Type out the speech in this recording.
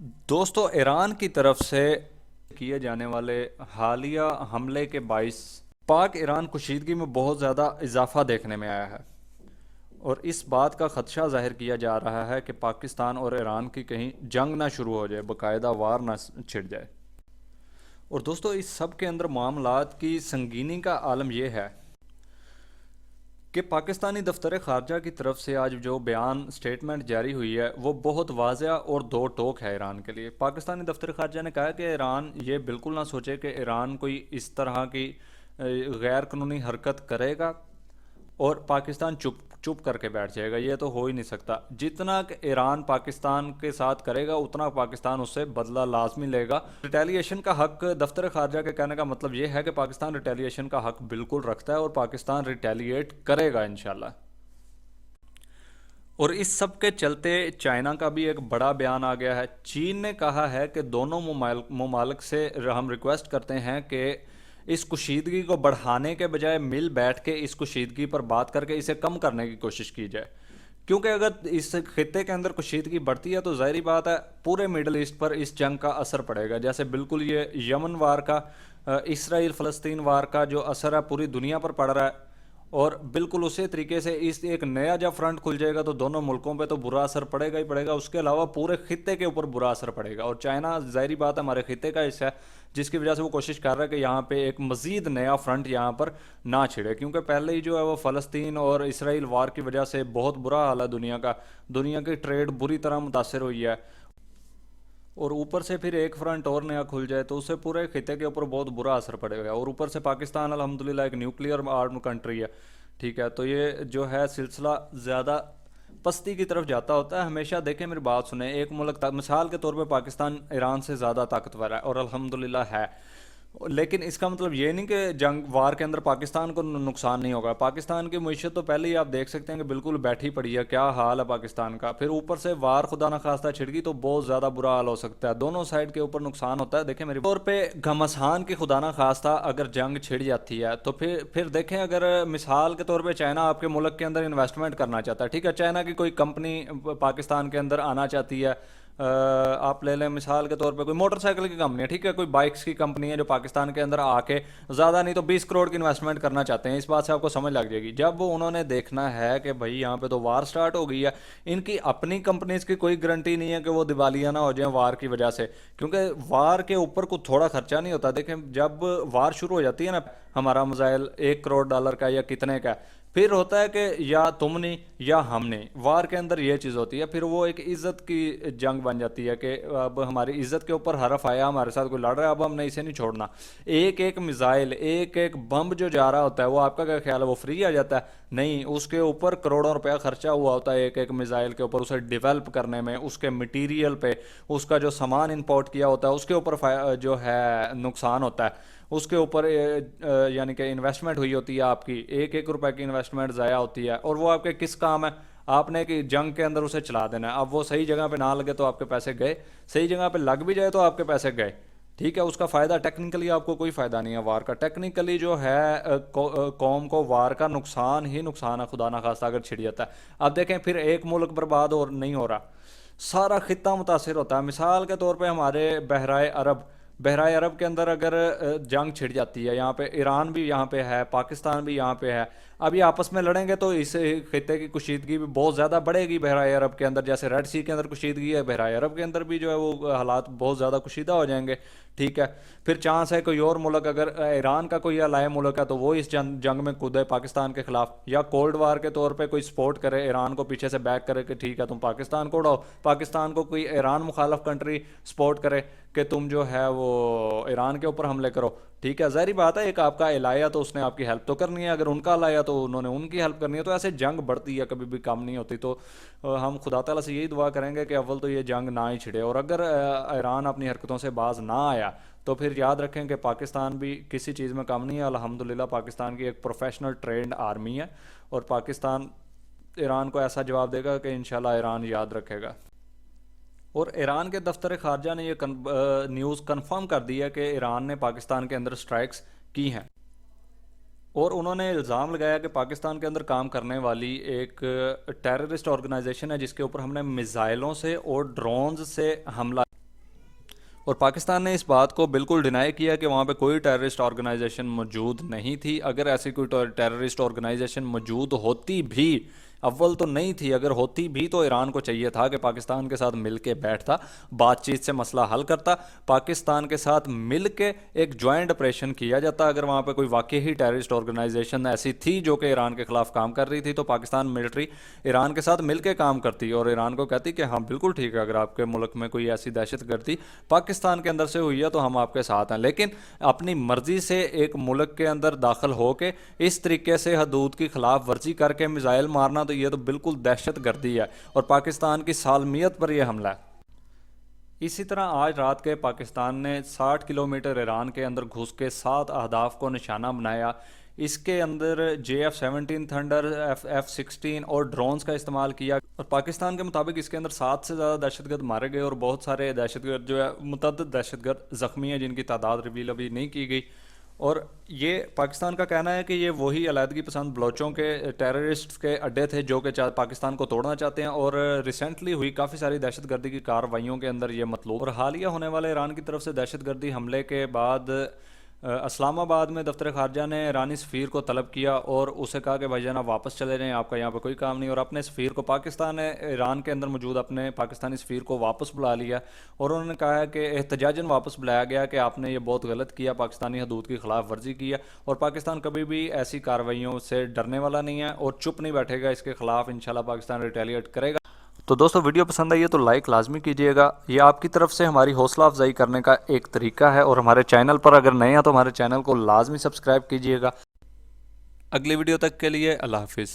دوستو ایران کی طرف سے کیے جانے والے حالیہ حملے کے باعث پاک ایران کشیدگی میں بہت زیادہ اضافہ دیکھنے میں آیا ہے، اور اس بات کا خدشہ ظاہر کیا جا رہا ہے کہ پاکستان اور ایران کی کہیں جنگ نہ شروع ہو جائے، باقاعدہ وار نہ چھڑ جائے۔ اور دوستو اس سب کے اندر معاملات کی سنگینی کا عالم یہ ہے کہ پاکستانی دفتر خارجہ کی طرف سے آج جو بیان سٹیٹمنٹ جاری ہوئی ہے وہ بہت واضح اور دو ٹوک ہے ایران کے لیے۔ پاکستانی دفتر خارجہ نے کہا کہ ایران یہ بالکل نہ سوچے کہ ایران کوئی اس طرح کی غیر قانونی حرکت کرے گا اور پاکستان چپ چپ کر کے بیٹھ جائے گا، یہ تو ہو ہی نہیں سکتا۔ جتنا کہ ایران پاکستان کے ساتھ کرے گا اتنا پاکستان اس سے بدلہ لازمی لے گا۔ ریٹیلیشن کا حق دفتر خارجہ کے کہنے کا مطلب یہ ہے کہ پاکستان ریٹیلیشن کا حق بالکل رکھتا ہے اور پاکستان ریٹیلیٹ کرے گا انشاءاللہ۔ اور اس سب کے چلتے چائنا کا بھی ایک بڑا بیان آ گیا ہے۔ چین نے کہا ہے کہ دونوں ممالک سے ہم ریکویسٹ کرتے ہیں کہ اس کشیدگی کو بڑھانے کے بجائے مل بیٹھ کے اس کشیدگی پر بات کر کے اسے کم کرنے کی کوشش کی جائے، کیونکہ اگر اس خطے کے اندر کشیدگی بڑھتی ہے تو ظاہری بات ہے پورے میڈل ایسٹ پر اس جنگ کا اثر پڑے گا، جیسے بالکل یہ یمن وار کا، اسرائیل فلسطین وار کا جو اثر ہے پوری دنیا پر پڑ رہا ہے، اور بالکل اسی طریقے سے اس ایک نیا جب فرنٹ کھل جائے گا تو دونوں ملکوں پہ تو برا اثر پڑے گا ہی پڑے گا، اس کے علاوہ پورے خطے کے اوپر برا اثر پڑے گا۔ اور چائنا ظاہری بات ہے ہمارے خطے کا حصہ ہے، جس کی وجہ سے وہ کوشش کر رہا ہے کہ یہاں پہ ایک مزید نیا فرنٹ یہاں پر نہ چھڑے، کیونکہ پہلے ہی جو ہے وہ فلسطین اور اسرائیل وار کی وجہ سے بہت برا حال ہے دنیا کا، دنیا کی ٹریڈ بری طرح متاثر ہوئی ہے، اور اوپر سے پھر ایک فرنٹ اور نیا کھل جائے تو اس سے پورے خطے کے اوپر بہت برا اثر پڑے گا۔ اور اوپر سے پاکستان الحمدللہ ایک نیوکلیئر آرم کنٹری ہے، ٹھیک ہے، تو یہ جو ہے سلسلہ زیادہ پستی کی طرف جاتا ہوتا ہے۔ ہمیشہ دیکھیں میری بات سنیں، ایک ملک مثال کے طور پہ پاکستان ایران سے زیادہ طاقتور ہے اور الحمدللہ ہے، لیکن اس کا مطلب یہ نہیں کہ جنگ وار کے اندر پاکستان کو نقصان نہیں ہوگا۔ پاکستان کی معیشت تو پہلے ہی آپ دیکھ سکتے ہیں کہ بالکل بیٹھی پڑی ہے، کیا حال ہے پاکستان کا، پھر اوپر سے وار خدا نہ خواستہ چھڑ گئی تو بہت زیادہ برا حال ہو سکتا ہے، دونوں سائڈ کے اوپر نقصان ہوتا ہے۔ دیکھیں میرے طور پہ گھمسان کی خدا نہ خواستہ اگر جنگ چھڑ جاتی ہے تو پھر دیکھیں، اگر مثال کے طور پہ چائنا آپ کے ملک کے اندر انویسٹمنٹ کرنا چاہتا ہے، ٹھیک ہے، چائنا کی کوئی کمپنی پاکستان کے اندر آنا چاہتی ہے، آپ لے لیں مثال کے طور پہ کوئی موٹر سائیکل کی کمپنی ہے، ٹھیک ہے، کوئی بائکس کی کمپنی ہے جو پاکستان کے اندر آ کے زیادہ نہیں تو 20 کروڑ کی انویسٹمنٹ کرنا چاہتے ہیں، اس بات سے آپ کو سمجھ لگ جائے گی۔ جب انہوں نے دیکھنا ہے کہ بھائی یہاں پہ تو وار سٹارٹ ہو گئی ہے، ان کی اپنی کمپنیز کی کوئی گارنٹی نہیں ہے کہ وہ دیوالیہ نہ ہو جائیں وار کی وجہ سے، کیونکہ وار کے اوپر کوئی تھوڑا خرچہ نہیں ہوتا۔ دیکھیں جب وار شروع ہو جاتی ہے نا، ہمارا میزائل 1 کروڑ ڈالر کا یا کتنے کا، پھر ہوتا ہے کہ یا تم نہیں یا ہم نہیں، وار کے اندر یہ چیز ہوتی ہے، پھر وہ ایک عزت کی جنگ بن جاتی ہے کہ اب ہماری عزت کے اوپر حرف آیا، ہمارے ساتھ کوئی لڑ رہا ہے، اب ہم نے اسے نہیں چھوڑنا۔ ایک ایک میزائل، ایک ایک بم جو جا رہا ہوتا ہے وہ آپ کا کیا خیال ہے وہ فری آ جاتا ہے؟ نہیں، اس کے اوپر کروڑوں روپیہ خرچہ ہوا ہوتا ہے ایک ایک میزائل کے اوپر، اسے ڈیولپ کرنے میں، اس کے مٹیریل پہ، اس کا جو سامان امپورٹ کیا ہوتا ہے اس کے اوپر جو ہے نقصان ہوتا ہے، اس کے اوپر یعنی کہ انویسٹمنٹ ہوئی ہوتی ہے، آپ کی ایک ایک روپے کی انویسٹمنٹ ضائع ہوتی ہے، اور وہ آپ کے کس کام ہے؟ آپ نے کہ جنگ کے اندر اسے چلا دینا ہے۔ اب وہ صحیح جگہ پہ نہ لگے تو آپ کے پیسے گئے، صحیح جگہ پہ لگ بھی جائے تو آپ کے پیسے گئے، ٹھیک ہے، اس کا فائدہ ٹیکنیکلی آپ کو کوئی فائدہ نہیں ہے وار کا، ٹیکنیکلی جو ہے قوم کو وار کا نقصان ہی نقصان ہے خدا نہ خواستہ اگر چھڑ جاتا ہے۔ اب دیکھیں پھر ایک ملک برباد اور نہیں ہو رہا، سارا خطہ متاثر ہوتا ہے۔ مثال کے طور پہ ہمارے بحرائے عرب کے اندر اگر جنگ چھڑ جاتی ہے، یہاں پہ ایران بھی یہاں پہ ہے، پاکستان بھی یہاں پہ ہے، اب یہ آپس میں لڑیں گے تو اس خطے کی کشیدگی بھی بہت زیادہ بڑھے گی۔ بحرائے عرب کے اندر جیسے ریڈ سی کے اندر کشیدگی ہے، بحرائے عرب کے اندر بھی جو ہے وہ حالات بہت زیادہ کشیدہ ہو جائیں گے، ٹھیک ہے۔ پھر چانس ہے کوئی اور ملک، اگر ایران کا کوئی الائے ملک ہے تو وہ اس جنگ میں کودے پاکستان کے خلاف، یا کولڈ وار کے طور پہ کوئی سپورٹ کرے ایران کو، پیچھے سے بیک کرے کہ ٹھیک ہے تم پاکستان کو اڑاؤ، پاکستان کو کوئی ایران مخالف کنٹری سپورٹ کرے کہ تم جو ہے وہ ایران کے اوپر حملے کرو، ٹھیک ہے۔ ظاہری بات ہے ایک آپ کا الائیہ تو اس نے آپ کی ہیلپ تو کرنی ہے، اگر ان کا الائیہ تو انہوں نے ان کی ہیلپ کرنی ہے، تو ایسے جنگ بڑھتی ہے، کبھی بھی کم نہیں ہوتی۔ تو ہم خدا تعالیٰ سے یہی دعا کریں گے کہ اول تو یہ جنگ نہ ہی چھڑے، اور اگر ایران اپنی حرکتوں سے باز نہ آیا تو پھر یاد رکھیں کہ پاکستان بھی کسی چیز میں کم نہیں ہے۔ الحمدللہ پاکستان کی ایک پروفیشنل ٹرینڈ آرمی ہے، اور پاکستان ایران کو ایسا جواب دے گا کہ انشاءاللہ ایران یاد رکھے گا۔ اور ایران کے دفتر خارجہ نے یہ نیوز کنفرم کر دی ہے کہ ایران نے پاکستان کے اندر سٹرائکس کی ہیں، اور انہوں نے الزام لگایا کہ پاکستان کے اندر کام کرنے والی ایک ٹیررسٹ آرگنائزیشن ہے جس کے اوپر ہم نے میزائلوں سے اور ڈرونز سے حملہ اور پاکستان نے اس بات کو بالکل ڈینائی کیا کہ وہاں پہ کوئی ٹیررسٹ آرگنائزیشن موجود نہیں تھی. اگر ایسی کوئی ٹیررسٹ آرگنائزیشن موجود ہوتی بھی، اول تو نہیں تھی، اگر ہوتی بھی تو ایران کو چاہیے تھا کہ پاکستان کے ساتھ مل کے بیٹھتا، بات چیت سے مسئلہ حل کرتا، پاکستان کے ساتھ مل کے ایک جوائنٹ آپریشن کیا جاتا. اگر وہاں پہ کوئی واقعی ٹیررسٹ آرگنائزیشن ایسی تھی جو کہ ایران کے خلاف کام کر رہی تھی تو پاکستان ملٹری ایران کے ساتھ مل کے کام کرتی اور ایران کو کہتی کہ ہاں بالکل ٹھیک ہے، اگر آپ کے ملک میں کوئی ایسی دہشت گردی پاکستان کے اندر سے ہوئی ہے تو ہم آپ کے ساتھ ہیں. لیکن اپنی مرضی سے ایک ملک کے اندر داخل ہو کے اس طریقے سے حدود کی خلاف ورزی کر کے میزائل مارنا تو یہ تو بالکل دہشت گردی ہے اور پاکستان کی سالمیت پر یہ حملہ ہے. اسی طرح آج رات کے پاکستان نے 60 کلومیٹر ایران کے اندر گھس کے 7 اہداف کو نشانہ بنایا. اس کے اندر JF-17 تھنڈر، F-16 اور ڈرونز کا استعمال کیا اور پاکستان کے مطابق اس کے اندر 7 سے زیادہ دہشت گرد مارے گئے اور بہت سارے دہشت گرد جو ہے متعدد دہشت گرد زخمی ہیں جن کی تعداد ریویل ابھی نہیں کی گئی. اور یہ پاکستان کا کہنا ہے کہ یہ وہی علیحدگی پسند بلوچوں کے ٹیررسٹ کے اڈے تھے جو کہ پاکستان کو توڑنا چاہتے ہیں اور ریسنٹلی ہوئی کافی ساری دہشت گردی کی کارروائیوں کے اندر یہ مطلوب. اور حالیہ ہونے والے ایران کی طرف سے دہشت گردی حملے کے بعد اسلام آباد میں دفتر خارجہ نے ایرانی سفیر کو طلب کیا اور اسے کہا کہ بھائی جان آپ واپس چلے جائیں، آپ کا یہاں پہ کوئی کام نہیں. اور اپنے سفیر کو پاکستان نے ایران کے اندر موجود اپنے پاکستانی سفیر کو واپس بلا لیا اور انہوں نے کہا ہے کہ احتجاجاً واپس بلایا گیا کہ آپ نے یہ بہت غلط کیا، پاکستانی حدود کی خلاف ورزی کی ہے اور پاکستان کبھی بھی ایسی کارروائیوں سے ڈرنے والا نہیں ہے اور چپ نہیں بیٹھے گا، اس کے خلاف انشاءاللہ پاکستان ریٹیلیٹ کرے گا. تو دوستو ویڈیو پسند آئی ہے تو لائک لازمی کیجئے گا، یہ آپ کی طرف سے ہماری حوصلہ افزائی کرنے کا ایک طریقہ ہے. اور ہمارے چینل پر اگر نئے ہیں تو ہمارے چینل کو لازمی سبسکرائب کیجئے گا. اگلی ویڈیو تک کے لیے اللہ حافظ.